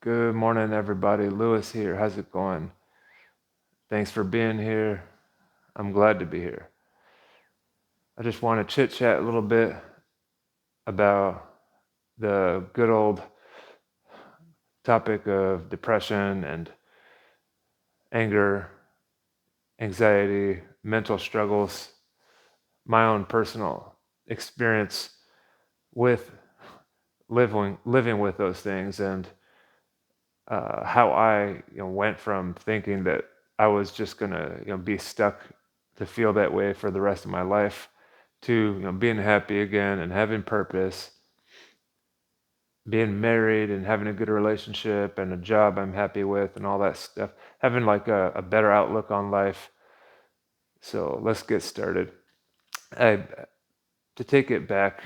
Good morning, everybody. Lewis here. How's it going? Thanks for being here. I'm glad to be here. I just want to chit chat a little bit about the good old topic of depression and anger, anxiety, mental struggles, my own personal experience with living with those things, and how I went from thinking that I was just gonna be stuck to feel that way for the rest of my life to being happy again and having purpose, being married and having a good relationship and a job I'm happy with and all that stuff, having like a better outlook on life. So let's get started. I, to take it back,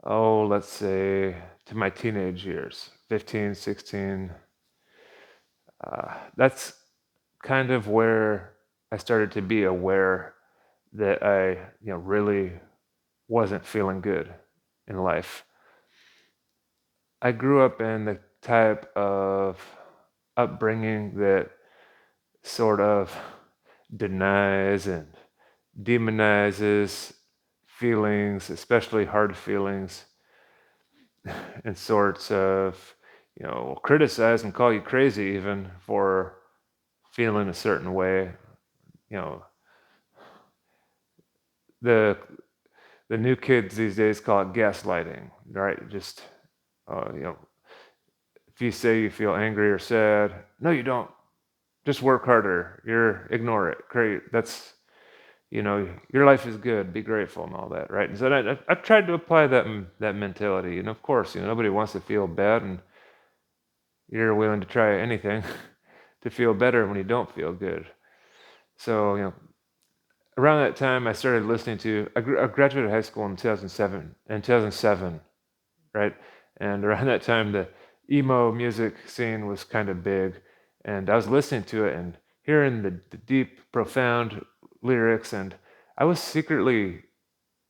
let's say to my teenage years, 15, 16. That's kind of where I started to be aware that I, really wasn't feeling good in life. I grew up in the type of upbringing that sort of denies and demonizes feelings, especially hard feelings, and sorts of, criticize and call you crazy even for feeling a certain way. You know, the the new kids these days call it gaslighting, right? Just uh, you know, if you say you feel angry or sad, no, you don't. Just work harder. You're ignore it. Great. That's your life is good. Be grateful and all that, right? And so I've tried to apply that mentality. And of course, nobody wants to feel bad, and you're willing to try anything to feel better when you don't feel good. So around that time, I started listening to. I graduated high school in 2007, right? And around that time, the emo music scene was kind of big, and I was listening to it and hearing the deep, profound lyrics, and I was secretly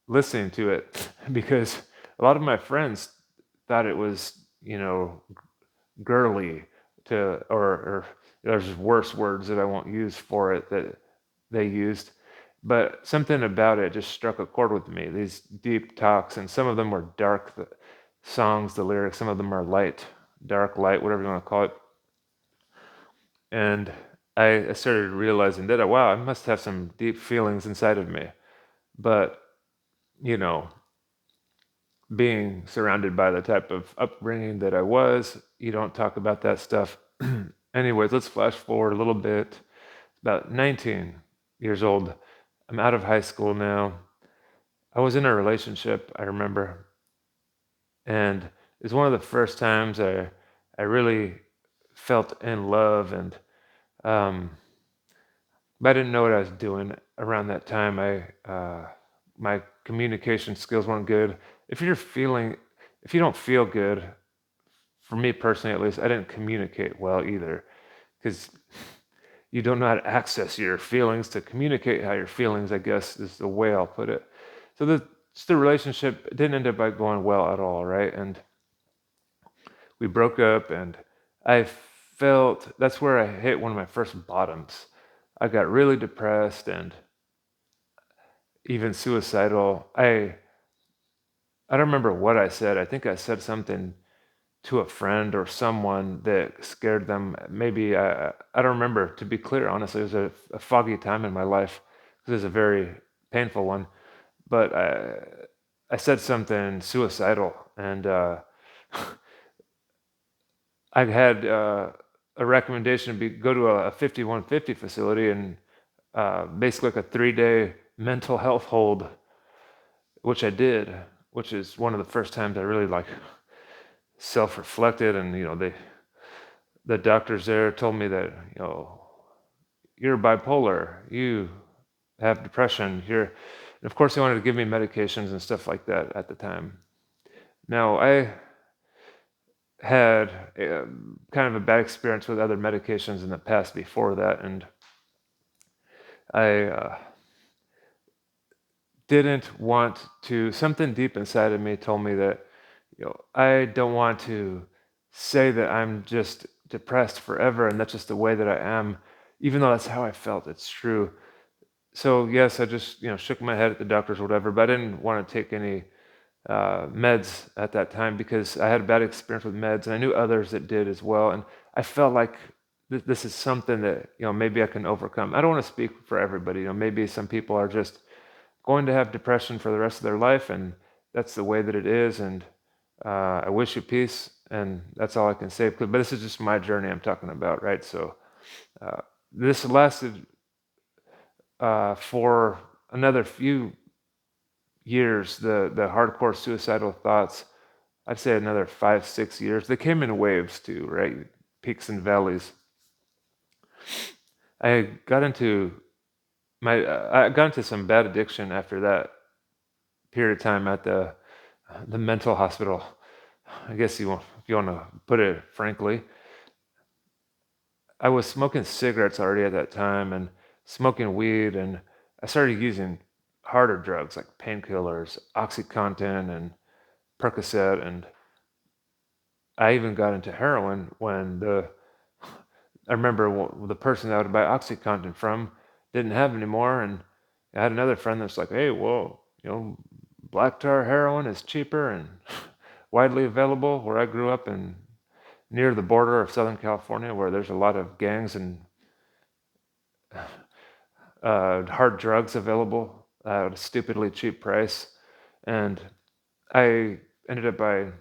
listening to it because a lot of my friends thought it was, girly or there's worse words that I won't use for it that they used. But something about it just struck a chord with me. These deep talks, and some of them were dark songs, the lyrics, some of them are light, dark, light, whatever you want to call it. And I started realizing that, wow, I must have some deep feelings inside of me. But, you know, being surrounded by the type of upbringing that I was, you don't talk about that stuff. Anyways, let's flash forward a little bit. About 19 years old. I'm out of high school now. I was in a relationship, I remember, and it was one of the first times I really felt in love, and um, but I didn't know what I was doing around that time. My communication skills weren't good. If you're feeling, if you don't feel good, for me personally at least, I didn't communicate well either, because you don't know how to access your feelings to communicate how your feelings, I guess, is the way I'll put it. So the relationship didn't end up like going well at all, right? And we broke up, and I felt that's where I hit one of my first bottoms. I got really depressed and even suicidal. I don't remember what I said. I think I said something to a friend or someone that scared them. Maybe I don't remember. To be clear, honestly, it was a foggy time in my life. It was a very painful one. But I said something suicidal, and I had a recommendation to go to a 5150 facility and basically like a 3-day mental health hold, which I did, which is one of the first times I really like self-reflected. And the doctors there told me that you're bipolar, you have depression, and of course they wanted to give me medications and stuff like that at the time. Now I had kind of a bad experience with other medications in the past before that, and I didn't want to. Something deep inside of me told me that I don't want to say that I'm just depressed forever and that's just the way that I am, even though that's how I felt. It's true. So yes, I just shook my head at the doctors or whatever, but I didn't want to take any meds at that time because I had a bad experience with meds, and I knew others that did as well. And I felt like this is something that maybe I can overcome. I don't want to speak for everybody. Maybe some people are just going to have depression for the rest of their life, and that's the way that it is. And I wish you peace, and that's all I can say. But this is just my journey I'm talking about, right? So uh, this lasted for another few years. The hardcore suicidal thoughts, I'd say another 5, 6 years. They came in waves too, right? Peaks and valleys. I got into I got into some bad addiction after that period of time at the mental hospital. I guess if you want to put it frankly, I was smoking cigarettes already at that time and smoking weed, and I started using harder drugs like painkillers, OxyContin, and Percocet, and I even got into heroin when I remember the person that I would buy OxyContin from didn't have any more, and I had another friend that's like, "Hey, well, black tar heroin is cheaper and widely available where I grew up in near the border of Southern California, where there's a lot of gangs and hard drugs available at a stupidly cheap price." And I ended up by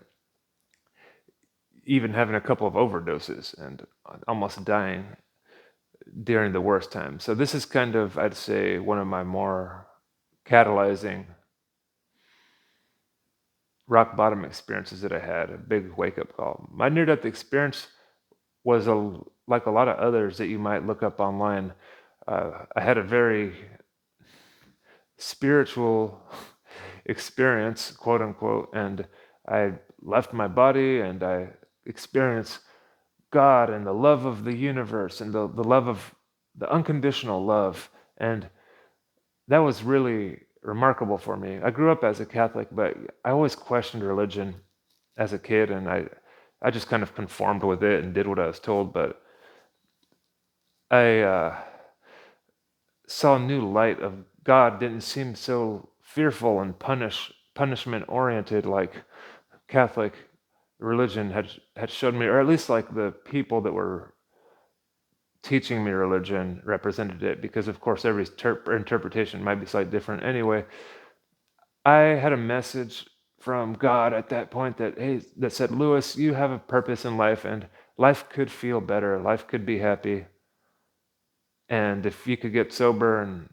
even having a couple of overdoses and almost dying during the worst time. So this is kind of, I'd say, one of my more catalyzing rock bottom experiences that I had, a big wake up call. My near death experience was like a lot of others that you might look up online. I had a very spiritual experience, quote unquote, and I left my body and I experienced God and the love of the universe and the love of the unconditional love. And that was really remarkable for me. I grew up as a Catholic, but I always questioned religion as a kid, and I just kind of conformed with it and did what I was told. But I saw a new light of God didn't seem so fearful and punishment oriented like Catholic religion had showed me, or at least like the people that were teaching me religion represented it, because of course every interpretation might be slightly different anyway. I had a message from God at that point that, hey, that said, Lewis, you have a purpose in life, and life could feel better, life could be happy, and if you could get sober and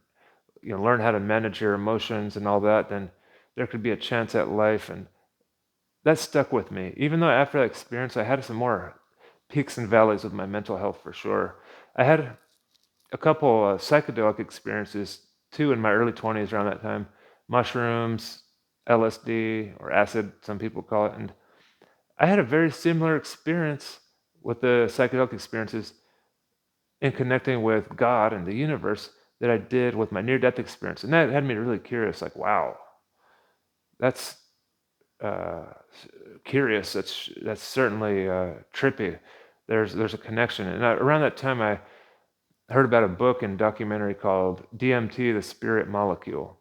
learn how to manage your emotions and all that, then there could be a chance at life. And that stuck with me, even though after that experience I had some more peaks and valleys with my mental health for sure. I had a couple psychedelic experiences too in my early 20s around that time. Mushrooms, LSD, or acid, some people call it. And I had a very similar experience with the psychedelic experiences in connecting with God and the universe that I did with my near death experience. And that had me really curious, like, wow, that's uh, curious. That's certainly trippy. There's a connection. And around that time, I heard about a book and documentary called DMT, the Spirit Molecule.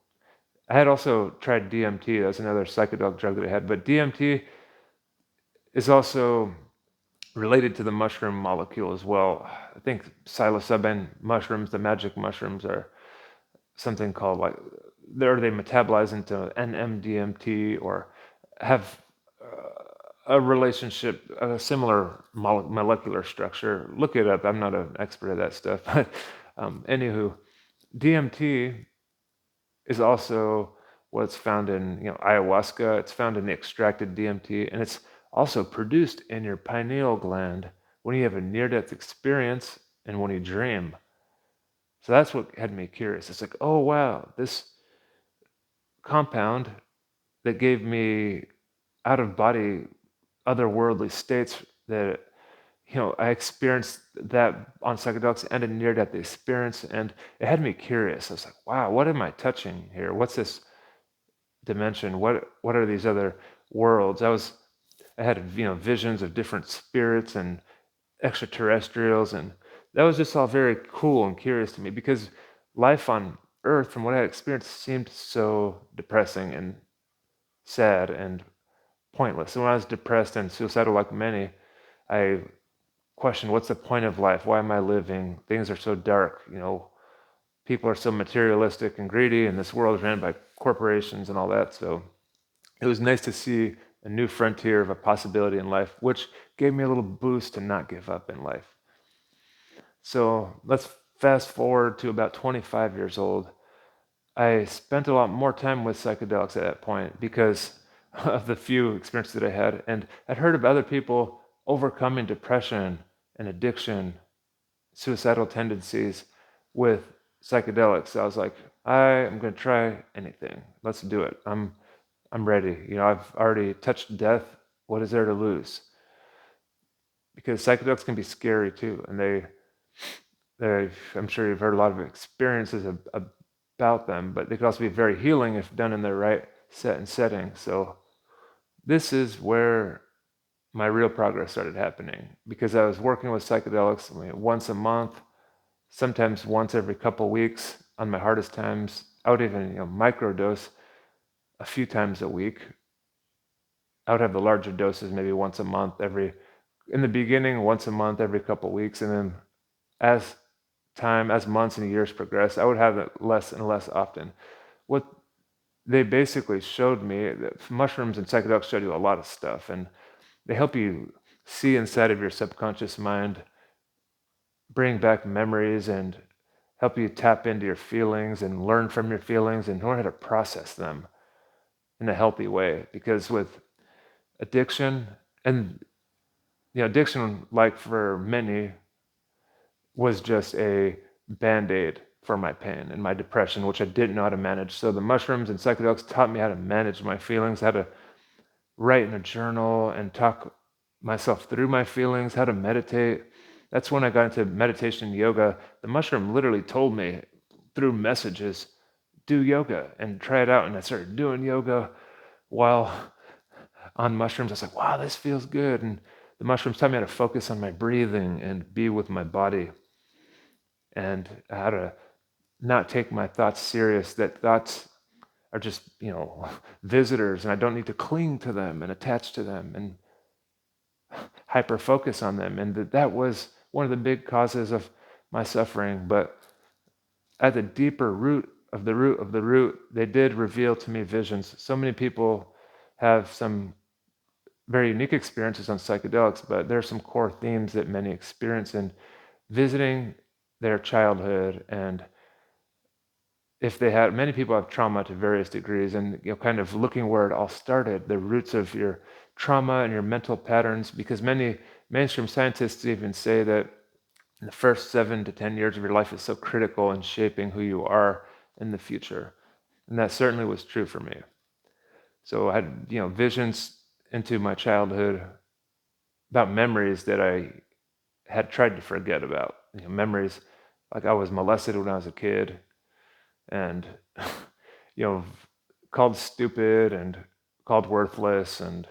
I had also tried DMT. That was another psychedelic drug that I had. But DMT is also related to the mushroom molecule as well. I think psilocybin mushrooms, the magic mushrooms, are something called like, they metabolize into NMDMT or have a relationship, a similar molecular structure. Look it up. I'm not an expert at that stuff, but anywho, DMT is also what's found in ayahuasca. It's found in the extracted DMT, and it's also produced in your pineal gland when you have a near-death experience and when you dream. So that's what had me curious. It's like, oh wow, this compound that gave me out-of-body, otherworldly states that I experienced that on psychedelics and a near-death experience, and it had me curious. I was like, wow, what am I touching here? What's this dimension? What are these other worlds? I was I had visions of different spirits and extraterrestrials, and that was just all very cool and curious to me because life on Earth, from what I had experienced, seemed so depressing and sad and pointless. And when I was depressed and suicidal, like many, I questioned, what's the point of life? Why am I living? Things are so dark. People are so materialistic and greedy, and this world is ran by corporations and all that. So it was nice to see a new frontier of a possibility in life, which gave me a little boost to not give up in life. So let's fast forward to about 25 years old. I spent a lot more time with psychedelics at that point because of the few experiences that I had. And I'd heard of other people overcoming depression and addiction, suicidal tendencies with psychedelics. So I was like, I am going to try anything. Let's do it. I'm ready. I've already touched death. What is there to lose? Because psychedelics can be scary too, and I'm sure you've heard a lot of experiences about them, but they can also be very healing if done in the right set and setting. So this is where my real progress started happening because I was working with psychedelics once a month, sometimes once every couple weeks on my hardest times. I would even microdose a few times a week. I would have the larger doses maybe once a month in the beginning, once a month every couple weeks, and then as as months and years progressed, I would have it less and less often. What they basically showed me that mushrooms and psychedelics show you a lot of stuff, and they help you see inside of your subconscious mind, bring back memories, and help you tap into your feelings and learn from your feelings and learn how to process them in a healthy way. Because with addiction, and addiction, like for many, was just a band-aid for my pain and my depression, which I didn't know how to manage. So the mushrooms and psychedelics taught me how to manage my feelings, how to write in a journal and talk myself through my feelings, how to meditate. That's when I got into meditation and yoga. The mushroom literally told me through messages, do yoga and try it out. And I started doing yoga while on mushrooms. I was like, wow, this feels good. And the mushrooms taught me how to focus on my breathing and be with my body and how to not take my thoughts serious, that thoughts are just, visitors, and I don't need to cling to them and attach to them and hyper focus on them. And that was one of the big causes of my suffering. But at the deeper root of the root of the root, they did reveal to me visions. So many people have some very unique experiences on psychedelics, but there are some core themes that many experience in visiting their childhood. And if they had, many people have trauma to various degrees, and kind of looking where it all started, the roots of your trauma and your mental patterns, because many mainstream scientists even say that the first 7 to 10 years of your life is so critical in shaping who you are in the future. And that certainly was true for me. So I had, visions into my childhood about memories that I had tried to forget about. Memories like I was molested when I was a kid, and you know called stupid and called worthless, and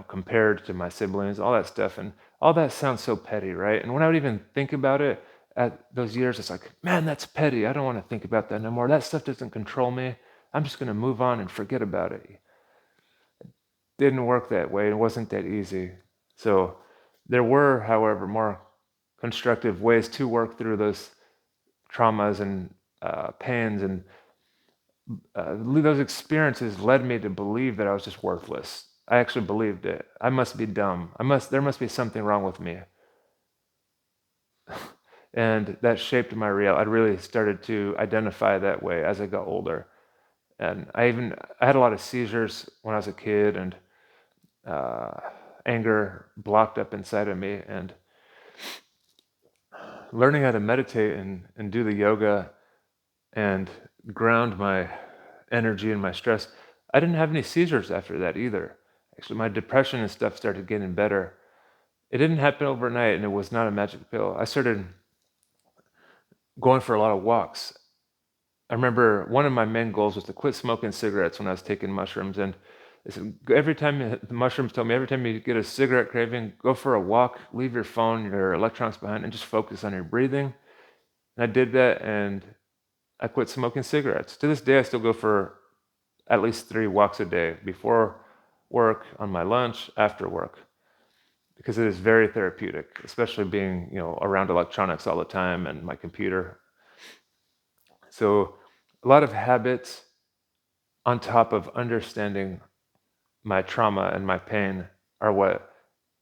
compared to my siblings, all that stuff. And all that sounds so petty, right? And when I would even think about it at those years, it's like, man, that's petty. I don't want to think about that no more. That stuff doesn't control me. I'm just going to move on and forget about it. Didn't work that way. It wasn't that easy. So there were, however, more constructive ways to work through those traumas and pains, and those experiences led me to believe that I was just worthless. I actually believed it. I must be dumb. There must be something wrong with me. And that shaped my reality. I really started to identify that way as I got older. And I had a lot of seizures when I was a kid, and uh, anger blocked up inside of me. And learning how to meditate and do the yoga and ground my energy and my stress, I didn't have any seizures after that either. Actually, my depression and stuff started getting better. It didn't happen overnight, and it was not a magic pill. I started going for a lot of walks. I remember one of my main goals was to quit smoking cigarettes when I was taking mushrooms, and Every time the mushrooms told me, every time you get a cigarette craving, go for a walk, leave your phone, your electronics behind, and just focus on your breathing. And I did that, and I quit smoking cigarettes. To this day, I still go for at least 3 walks a day, before work, on my lunch, after work, because it is very therapeutic, especially being, around electronics all the time and my computer. So a lot of habits on top of understanding my trauma and my pain are what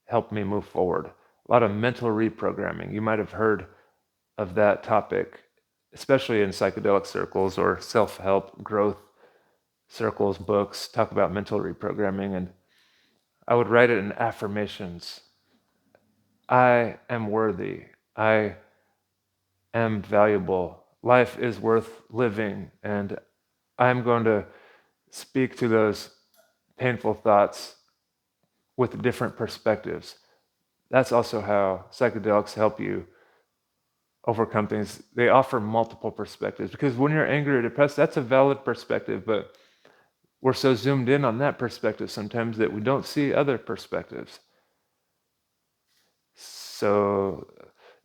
helped me move forward. A lot of mental reprogramming. You might have heard of that topic, especially in psychedelic circles or self-help growth circles, books talk about mental reprogramming. And I would write it in affirmations. I am worthy. I am valuable. Life is worth living. And I'm going to speak to those painful thoughts with different perspectives. That's also how psychedelics help you overcome things. They offer multiple perspectives, because when you're angry or depressed, that's a valid perspective, but we're so zoomed in on that perspective sometimes that we don't see other perspectives. So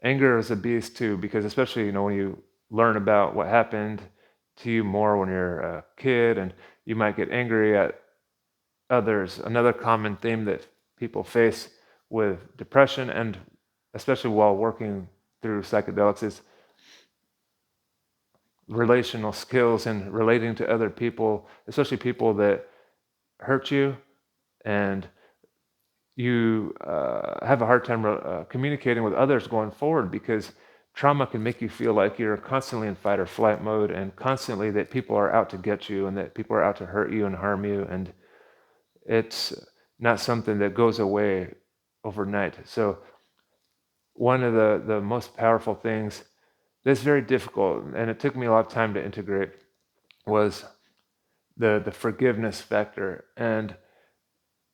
anger is a beast too, because especially, when you learn about what happened to you more when you're a kid, and you might get angry at others. Another common theme that people face with depression, and especially while working through psychedelics, is relational skills and relating to other people, especially people that hurt you, and you have a hard time communicating with others going forward, because trauma can make you feel like you're constantly in fight or flight mode, and constantly that people are out to get you, and that people are out to hurt you and harm you, and it's not something that goes away overnight. So one of the most powerful things that's very difficult, and it took me a lot of time to integrate, was the forgiveness factor. And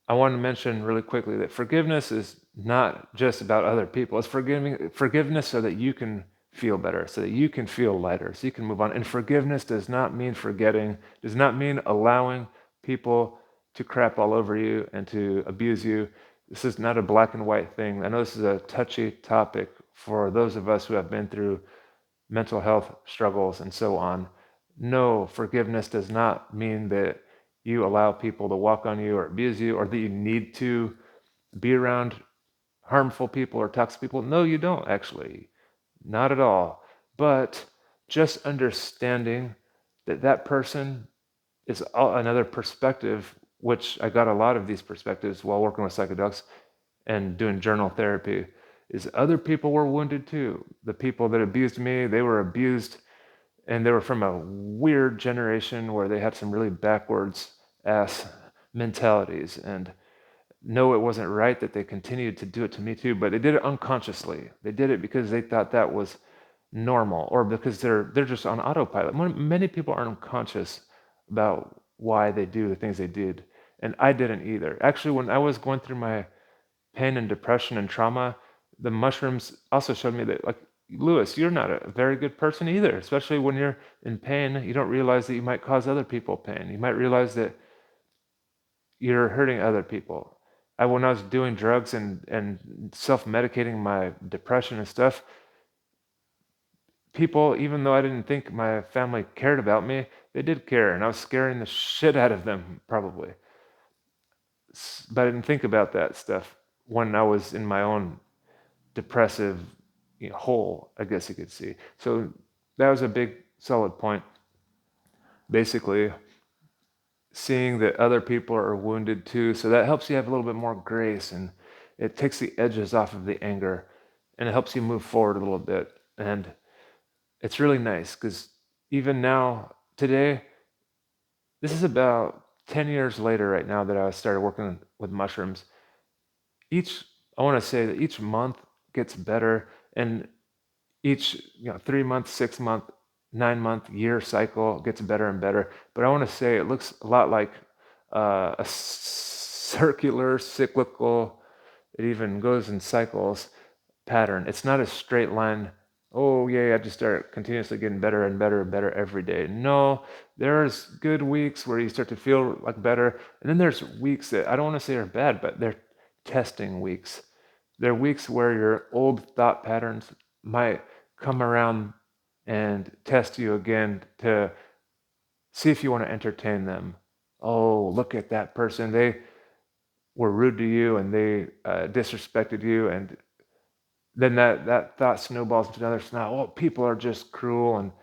I want to mention really quickly that forgiveness is not just about other people. It's forgiveness so that you can feel better, so that you can feel lighter, so you can move on. And forgiveness does not mean forgetting, does not mean allowing people to crap all over you and to abuse you. This is not a black and white thing. I know this is a touchy topic for those of us who have been through mental health struggles and so on. No, forgiveness does not mean that you allow people to walk on you or abuse you, or that you need to be around harmful people or toxic people. No, you don't actually. Not at all. But just understanding that that person is another perspective, which I got a lot of these perspectives while working with psychedelics and doing journal therapy, is other people were wounded too. The people that abused me, they were abused, and they were from a weird generation where they had some really backwards ass mentalities. And no, it wasn't right that they continued to do it to me too, but they did it unconsciously. They did it because they thought that was normal, or because they're just on autopilot. Many people aren't conscious about why they do the things they did, and I didn't either. Actually, when I was going through my pain and depression and trauma, the mushrooms also showed me that, like, Lewis, you're not a very good person either, especially when you're in pain. You don't realize that you might cause other people pain. You might realize that you're hurting other people. When I was doing drugs and self-medicating my depression and stuff, people, even though I didn't think my family cared about me, they did care, and I was scaring the shit out of them, probably. But I didn't think about that stuff when I was in my own depressive, hole, I guess you could see. So that was a big solid point. Basically, seeing that other people are wounded too, so that helps you have a little bit more grace, and it takes the edges off of the anger, and it helps you move forward a little bit. And it's really nice, because even now, today, this is about 10 years later right now that I started working with mushrooms. I want to say that each month gets better, and each 3 month, 6 month, 9 month, year cycle gets better and better. But I want to say it looks a lot like a circular, cyclical, it even goes in cycles pattern. It's not a straight line oh yeah, I just start continuously getting better and better and better every day. No, there's good weeks where you start to feel like better, and then there's weeks that I don't want to say are bad, but they're testing weeks. They're weeks where your old thought patterns might come around and test you again to see if you want to entertain them. Oh, look at that person. They were rude to you and they disrespected you, and then that thought snowballs into another thought. Oh, people are just cruel, and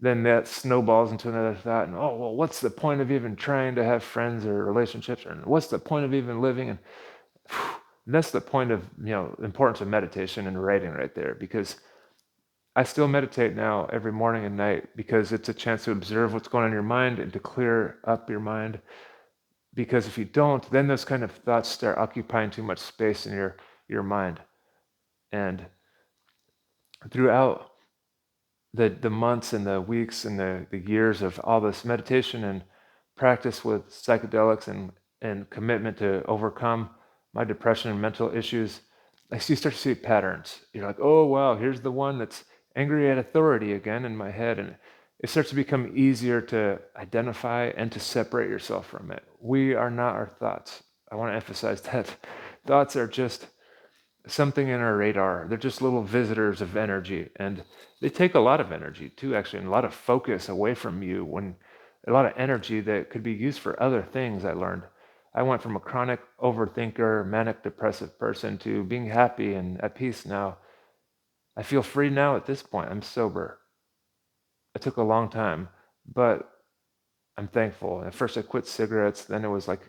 then that snowballs into another thought. And oh, well, what's the point of even trying to have friends or relationships? Or what's the point of even living? And that's the point of the importance of meditation and writing right there, because I still meditate now every morning and night because it's a chance to observe what's going on in your mind and to clear up your mind. Because if you don't, then those kind of thoughts start occupying too much space in your mind. And throughout the months and the weeks and the years of all this meditation and practice with psychedelics and commitment to overcome my depression and mental issues, you start to see patterns. You're like, oh wow, here's the one that's angry at authority again in my head, and it starts to become easier to identify and to separate yourself from it. We are not our thoughts. I want to emphasize that thoughts are just something in our radar. They're just little visitors of energy, and they take a lot of energy too, actually, and a lot of focus away from you. When a lot of energy that could be used for other things. I learned. I went from a chronic overthinker, manic depressive person to being happy and at peace now. I feel free now at this point. I'm sober. It took a long time, but I'm thankful. At first, I quit cigarettes. Then it was like,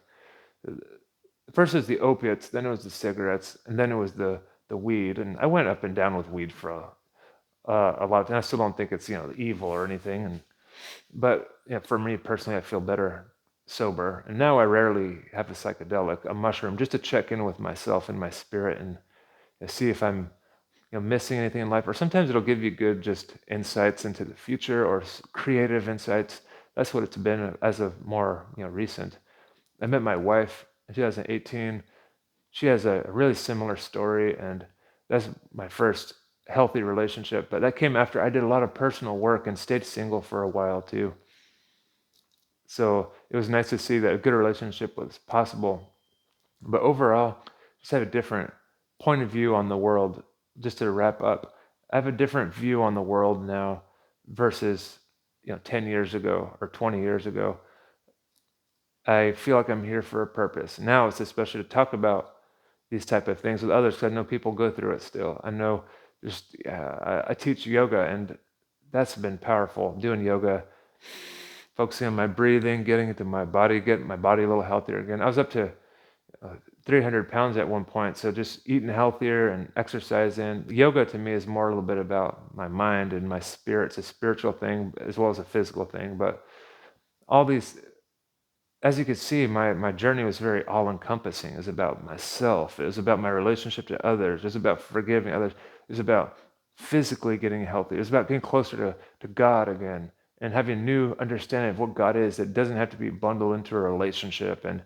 first it was the opiates, then it was the cigarettes, and then it was the weed. And I went up and down with weed for a lot of time. I still don't think it's evil or anything. But for me personally, I feel better sober. And now I rarely have a psychedelic, a mushroom, just to check in with myself and my spirit and see if I'm missing anything in life. Or sometimes it'll give you good just insights into the future or creative insights. That's what it's been as of more recent. I met my wife in 2018. She has a really similar story, and that's my first healthy relationship. But that came after I did a lot of personal work and stayed single for a while too. So it was nice to see that a good relationship was possible. But overall, just had a different point of view on the world. Just to wrap up, I have a different view on the world now versus 10 years ago or 20 years ago. I feel like I'm here for a purpose. Now it's especially to talk about these type of things with others because I know people go through it still. I know just I teach yoga, and that's been powerful. Doing yoga, focusing on my breathing, getting into my body, getting my body a little healthier again. I was up to uh, 300 pounds at one point, so just eating healthier and exercising. Yoga to me is more a little bit about my mind and my spirit. It's a spiritual thing as well as a physical thing, but all these, as you could see, my journey was very all encompassing. It was about myself. It was about my relationship to others. It was about forgiving others. It was about physically getting healthy. It was about getting closer to God again and having a new understanding of what God is. It doesn't have to be bundled into a relationship, and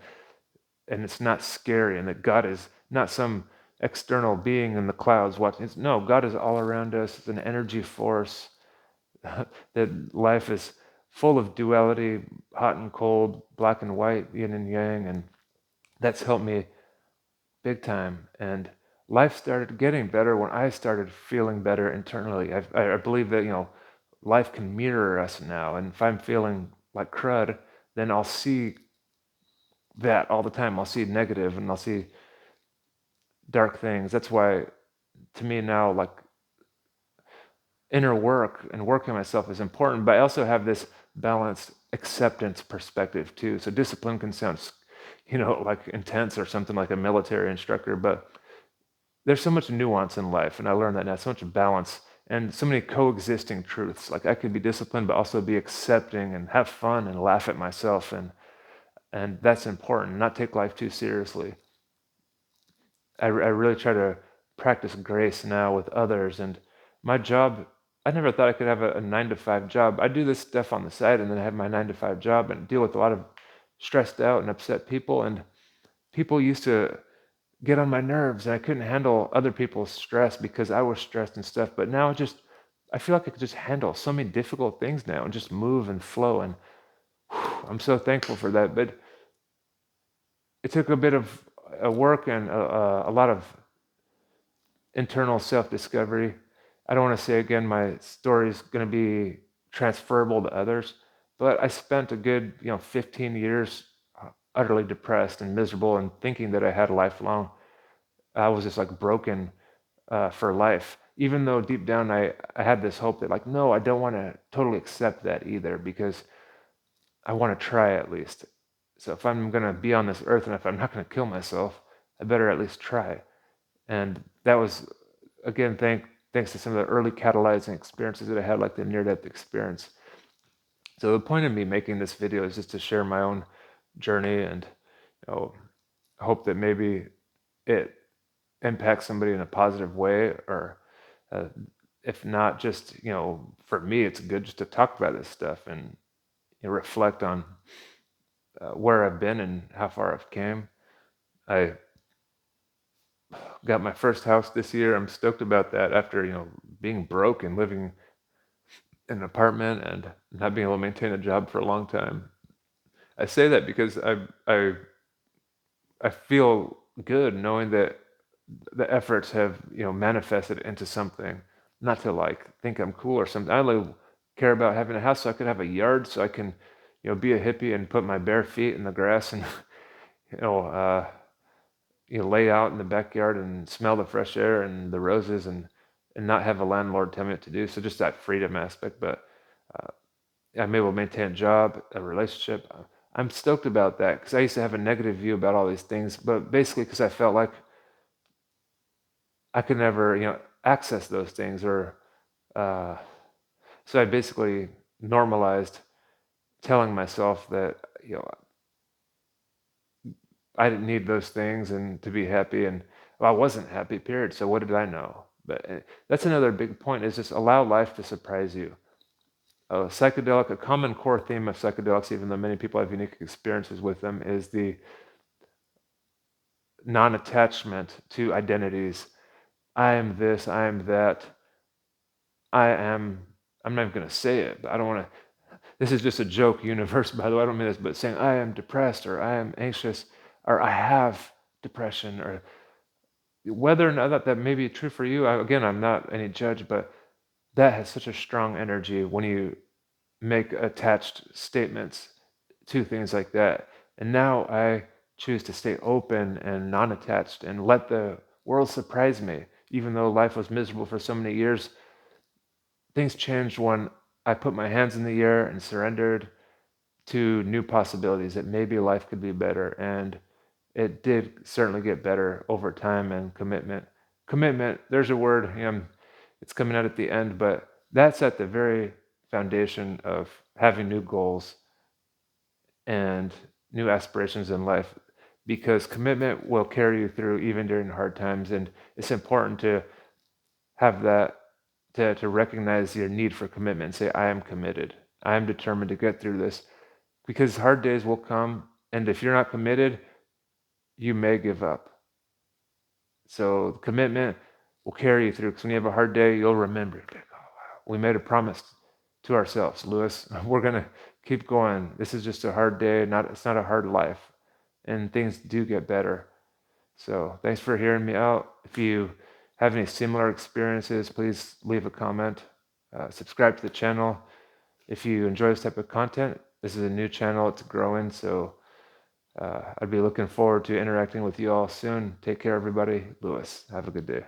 it's not scary, and that God is not some external being in the clouds watching. No, God is all around us. It's an energy force. That life is full of duality, hot and cold, black and white, yin and yang, and that's helped me big time. And life started getting better when I started feeling better internally. I believe that life can mirror us now, and if I'm feeling like crud, then I'll see that all the time. I'll see negative, and I'll see dark things. That's why, to me now, like inner work and working on myself is important, but I also have this balanced acceptance perspective too. So discipline can sound, like intense or something like a military instructor, but there's so much nuance in life, and I learned that now, so much balance and so many coexisting truths. Like I could be disciplined, but also be accepting and have fun and laugh at myself, and that's important. Not take life too seriously. I really try to practice grace now with others. And my job, I never thought I could have a 9 to 5 job. I do this stuff on the side, and then I have my 9 to 5 job and deal with a lot of stressed out and upset people. And people used to get on my nerves, and I couldn't handle other people's stress because I was stressed and stuff. But now just I feel like I could just handle so many difficult things now and just move and flow. And I'm so thankful for that. But it took a bit of work and a lot of internal self-discovery. I don't want to say again my story is going to be transferable to others, but I spent a good 15 years utterly depressed and miserable and thinking that I had a lifelong. I was just like broken for life. Even though deep down I had this hope that like no, I don't want to totally accept that either because I want to try at least. So if I'm going to be on this earth and if I'm not going to kill myself, I better at least try. And that was again thanks to some of the early catalyzing experiences that I had, like the near-death experience. So the point of me making this video is just to share my own journey and hope that maybe it impacts somebody in a positive way, or uh, if not, just for me, it's good just to talk about this stuff and reflect on where I've been and how far I've came. I got my first house this year. I'm stoked about that after being broke and living in an apartment and not being able to maintain a job for a long time. I say that because I feel good knowing that the efforts have manifested into something. Not to like think I'm cool or something. I only care about having a house so I could have a yard so I can be a hippie and put my bare feet in the grass and you know uh, lay out in the backyard and smell the fresh air and the roses and not have a landlord tell me what to do. So just that freedom aspect. But uh, I'm able to maintain a job, a relationship. I'm stoked about that because I used to have a negative view about all these things, but basically because I felt like I could never, access those things, or uh, so I basically normalized telling myself that I didn't need those things and to be happy, and well, I wasn't happy. Period. So what did I know? But that's another big point: is just allow life to surprise you. A common core theme of psychedelics, even though many people have unique experiences with them, is the non-attachment to identities. I am this, I am that, I am, I'm not even going to say it, but I don't want to, this is just a joke universe, by the way, I don't mean this, but saying I am depressed or I am anxious or I have depression, or whether or not that may be true for you. Again, I'm not any judge, but that has such a strong energy when you make attached statements to things like that. And now I choose to stay open and non-attached and let the world surprise me. Even though life was miserable for so many years, things changed when I put my hands in the air and surrendered to new possibilities that maybe life could be better. And it did certainly get better over time. And commitment, there's a word, it's coming out at the end, but that's at the very foundation of having new goals and new aspirations in life, because commitment will carry you through even during hard times. And it's important to have that, to recognize your need for commitment and say, I am committed. I am determined to get through this, because hard days will come. And if you're not committed, you may give up. So commitment will carry you through, because when you have a hard day, you'll remember, like, oh, wow, we made a promise to ourselves, Lewis. We're going to keep going. This is just a hard day. It's not a hard life. And things do get better. So thanks for hearing me out. If you have any similar experiences, please leave a comment. Subscribe to the channel. If you enjoy this type of content, this is a new channel. It's growing. So I'd be looking forward to interacting with you all soon. Take care, everybody. Lewis, have a good day.